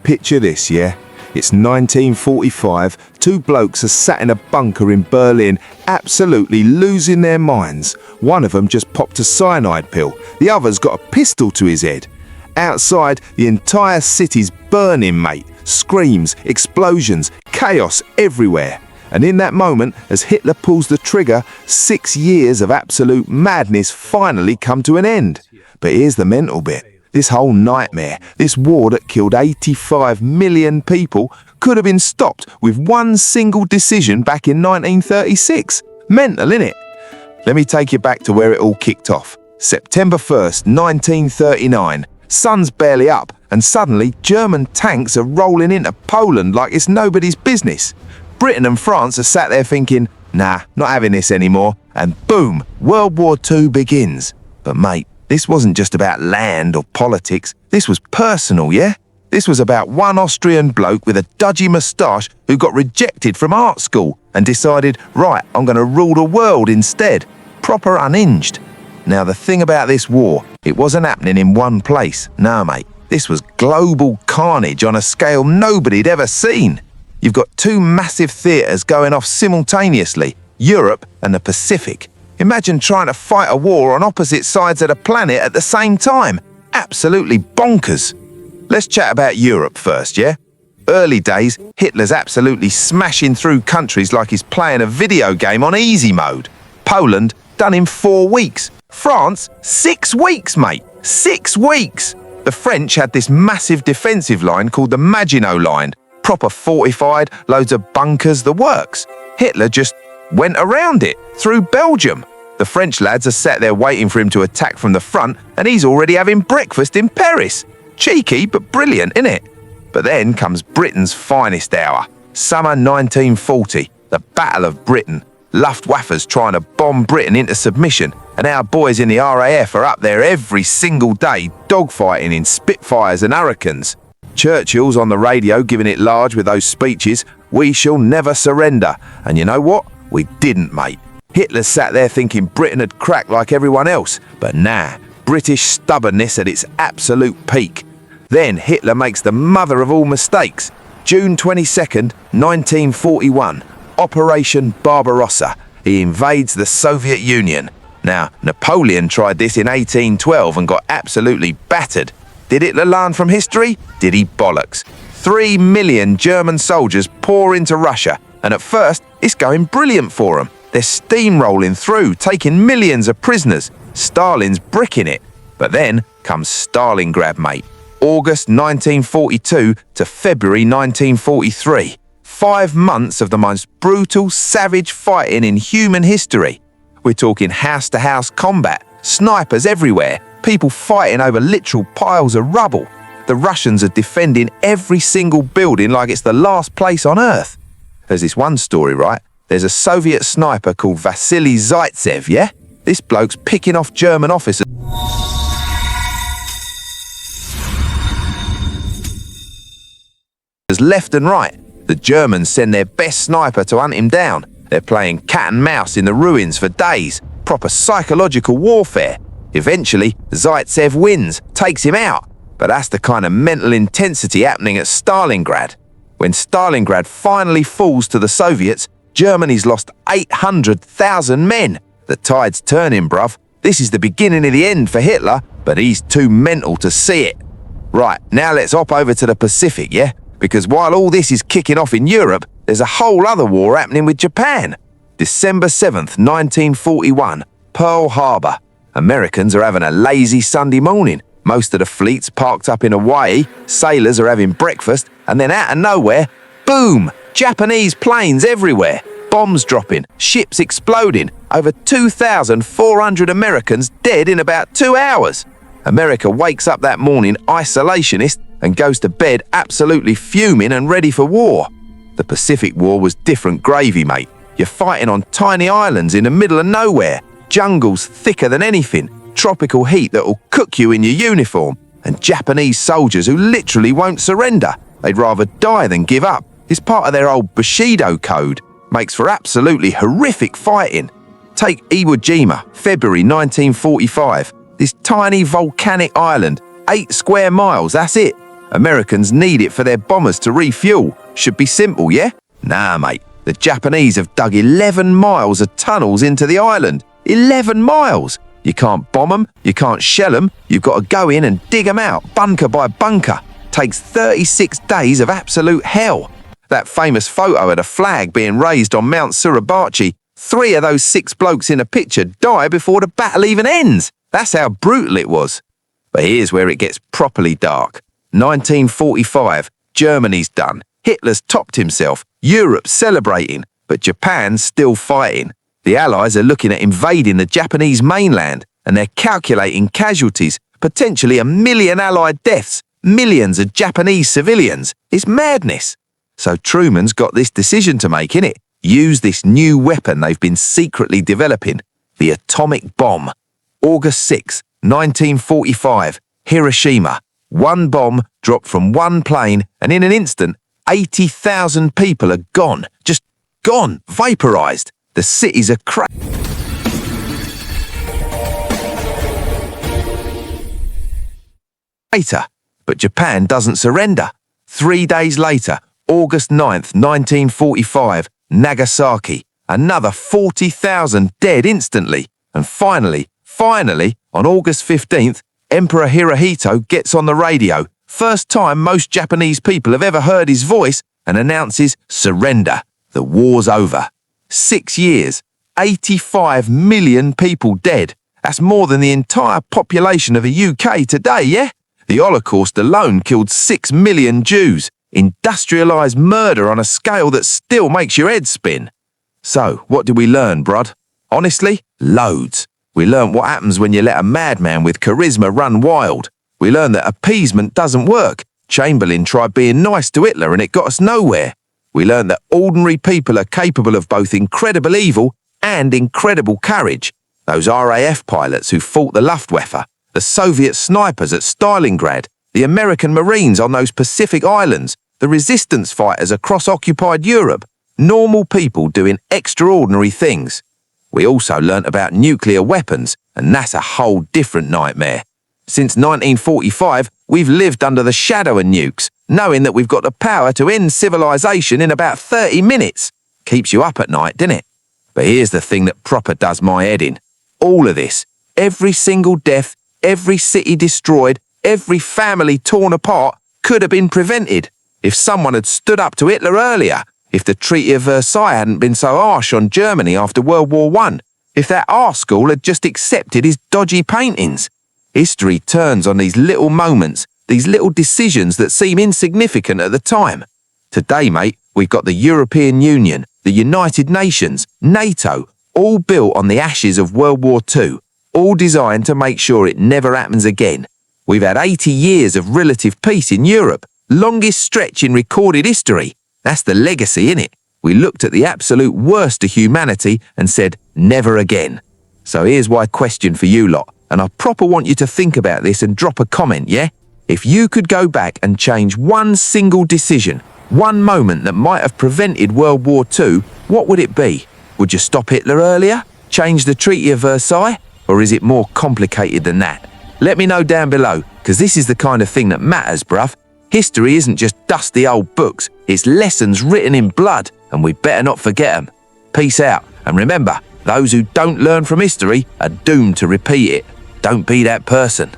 Picture this, yeah? It's 1945, two blokes are sat in a bunker in Berlin, absolutely losing their minds. One of them just popped a cyanide pill, the other's got a pistol to his head. Outside, the entire city's burning, mate. Screams, explosions, chaos everywhere. And in that moment, as Hitler pulls the trigger, 6 years of absolute madness finally come to an end. But here's the mental bit. This whole nightmare, this war that killed 85 million people, could have been stopped with one single decision back in 1936. Mental, innit? Let me take you back to where it all kicked off. September 1st, 1939. Sun's barely up, and suddenly German tanks are rolling into Poland like it's nobody's business. Britain and France are sat there thinking, nah, not having this anymore, and boom, World War II begins. But mate, this wasn't just about land or politics, this was personal, yeah? This was about one Austrian bloke with a dodgy moustache who got rejected from art school and decided, right, I'm going to rule the world instead. Proper unhinged. Now, the thing about this war, it wasn't happening in one place. No, mate. This was global carnage on a scale nobody'd ever seen. You've got two massive theatres going off simultaneously, Europe and the Pacific. Imagine trying to fight a war on opposite sides of the planet at the same time. Absolutely bonkers. Let's chat about Europe first, yeah? Early days, Hitler's absolutely smashing through countries like he's playing a video game on easy mode. Poland, done in 4 weeks. France, 6 weeks, mate. 6 weeks! The French had this massive defensive line called the Maginot Line. Proper fortified, loads of bunkers, the works. Hitler just went around it, through Belgium. The French lads are sat there waiting for him to attack from the front, and he's already having breakfast in Paris. Cheeky, but brilliant, innit? But then comes Britain's finest hour. Summer 1940, the Battle of Britain. Luftwaffe's trying to bomb Britain into submission, and our boys in the RAF are up there every single day dogfighting in Spitfires and Hurricanes. Churchill's on the radio giving it large with those speeches, "We shall never surrender." And you know what? We didn't, mate. Hitler sat there thinking Britain had cracked like everyone else, but nah, British stubbornness at its absolute peak. Then Hitler makes the mother of all mistakes. June 22nd, 1941. Operation Barbarossa. He invades the Soviet Union. Now, Napoleon tried this in 1812 and got absolutely battered. Did Hitler learn from history? Did he bollocks? 3 million German soldiers pour into Russia, and at first, it's going brilliant for them. They're steamrolling through, taking millions of prisoners. Stalin's bricking it. But then comes Stalingrad, mate. August 1942 to February 1943. 5 months of the most brutal, savage fighting in human history. We're talking house-to-house combat, snipers everywhere, people fighting over literal piles of rubble. The Russians are defending every single building like it's the last place on Earth. There's this one story, right? There's a Soviet sniper called Vasily Zaitsev, yeah? This bloke's picking off German officers left and right. The Germans send their best sniper to hunt him down. They're playing cat and mouse in the ruins for days. Proper psychological warfare. Eventually, Zaitsev wins, takes him out. But that's the kind of mental intensity happening at Stalingrad. When Stalingrad finally falls to the Soviets, Germany's lost 800,000 men. The tide's turning, bruv. This is the beginning of the end for Hitler, but he's too mental to see it. Right, now let's hop over to the Pacific, yeah? Because while all this is kicking off in Europe, there's a whole other war happening with Japan. December 7th, 1941, Pearl Harbor. Americans are having a lazy Sunday morning. Most of the fleet's parked up in Hawaii, sailors are having breakfast, and then out of nowhere, boom! Japanese planes everywhere. Bombs dropping, ships exploding, over 2,400 Americans dead in about 2 hours. America wakes up that morning isolationist and goes to bed absolutely fuming and ready for war. The Pacific War was different gravy, mate. You're fighting on tiny islands in the middle of nowhere, jungles thicker than anything, tropical heat that will cook you in your uniform, and Japanese soldiers who literally won't surrender. They'd rather die than give up. It's part of their old Bushido code. Makes for absolutely horrific fighting. Take Iwo Jima, February 1945. This tiny volcanic island, 8 square miles, that's it. Americans need it for their bombers to refuel. Should be simple, yeah? Nah, mate. The Japanese have dug 11 miles of tunnels into the island. 11 miles! You can't bomb them, you can't shell them, you've got to go in and dig them out, bunker by bunker. Takes 36 days of absolute hell. That famous photo of the flag being raised on Mount Suribachi, 3 of those 6 blokes in a picture die before the battle even ends. That's how brutal it was. But here's where it gets properly dark. 1945, Germany's done. Hitler's topped himself. Europe's celebrating, but Japan's still fighting. The Allies are looking at invading the Japanese mainland, and they're calculating casualties, potentially 1 million Allied deaths, millions of Japanese civilians. It's madness. So Truman's got this decision to make, innit? Use this new weapon they've been secretly developing, the atomic bomb. August 6, 1945, Hiroshima. 1 bomb dropped from 1 plane, and in an instant, 80,000 people are gone. Just gone, vaporized. The cities are cracked. Later, but Japan doesn't surrender. 3 days later, August 9th, 1945, Nagasaki. Another 40,000 dead instantly. And finally, on August 15th, Emperor Hirohito gets on the radio. First time most Japanese people have ever heard his voice, and announces surrender. The war's over. 6 years, 85 million people dead. That's more than the entire population of the UK today, yeah? The Holocaust alone killed 6 million Jews. Industrialised murder on a scale that still makes your head spin. So, what did we learn, bruv? Honestly, loads. We learned what happens when you let a madman with charisma run wild. We learned that appeasement doesn't work. Chamberlain tried being nice to Hitler and it got us nowhere. We learned that ordinary people are capable of both incredible evil and incredible courage. Those RAF pilots who fought the Luftwaffe, the Soviet snipers at Stalingrad, the American Marines on those Pacific islands, the resistance fighters across occupied Europe, normal people doing extraordinary things. We also learnt about nuclear weapons, and that's a whole different nightmare. Since 1945, we've lived under the shadow of nukes, knowing that we've got the power to end civilization in about 30 minutes. Keeps you up at night, doesn't it? But here's the thing that proper does my head in. All of this, every single death, every city destroyed, every family torn apart, could have been prevented if someone had stood up to Hitler earlier, if the Treaty of Versailles hadn't been so harsh on Germany after World War I, if that art school had just accepted his dodgy paintings. History turns on these little moments, these little decisions that seem insignificant at the time. Today, mate, we've got the European Union, the United Nations, NATO, all built on the ashes of World War II, all designed to make sure it never happens again. We've had 80 years of relative peace in Europe, longest stretch in recorded history. That's the legacy, innit? We looked at the absolute worst of humanity and said, never again. So here's my question for you lot, and I proper want you to think about this and drop a comment, yeah? If you could go back and change one single decision, one moment that might have prevented World War II, what would it be? Would you stop Hitler earlier? Change the Treaty of Versailles? Or is it more complicated than that? Let me know down below, because this is the kind of thing that matters, bruv. History isn't just dusty old books, it's lessons written in blood, and we better not forget them. Peace out, and remember, those who don't learn from history are doomed to repeat it. Don't be that person.